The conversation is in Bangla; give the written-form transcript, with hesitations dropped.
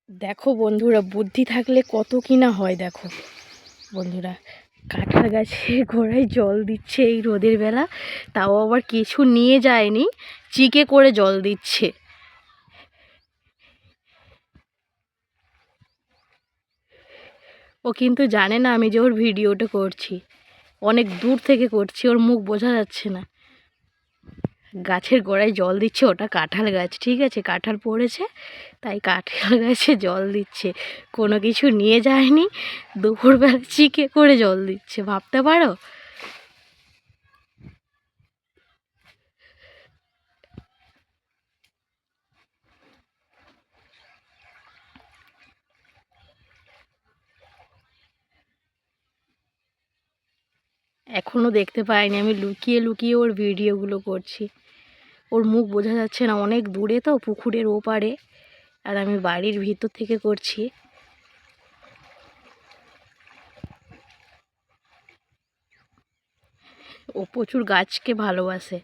দেখো বন্ধুরা, বুদ্ধি থাকলে কত কি না হয়। দেখো বন্ধুরা, কাঁঠাল গাছের গোড়ায় জল দিচ্ছে এই রোদের বেলা, তাও আবার কিছু নিয়ে যায়নি, চিকে করে জল দিচ্ছে। ও কিন্তু জানে না আমি যে ওর ভিডিওটা করছি, অনেক দূর থেকে করছি, ওর মুখ বোঝা যাচ্ছে না। গাছের গোড়ায় জল দিচ্ছে, ওটা কাঁঠাল গাছ, ঠিক আছে, কাঁঠাল পড়েছে তাই কাঁঠাল গাছে জল দিচ্ছে, কোনো কিছু নিয়ে যায়নি, দুপুরবেলা চিকে করে জল দিচ্ছে, ভাবতে পারো। এখনও দেখতে পাইনি, আমি লুকিয়ে লুকিয়ে ওর ভিডিওগুলো করছি। ওর মুখ বোঝা যাচ্ছে না, অনেক দূরে তো, পুকুরের ওপারে, আর আমি বাড়ির ভিতর থেকে করছি। ও প্রচুর গাছকে ভালোবাসে।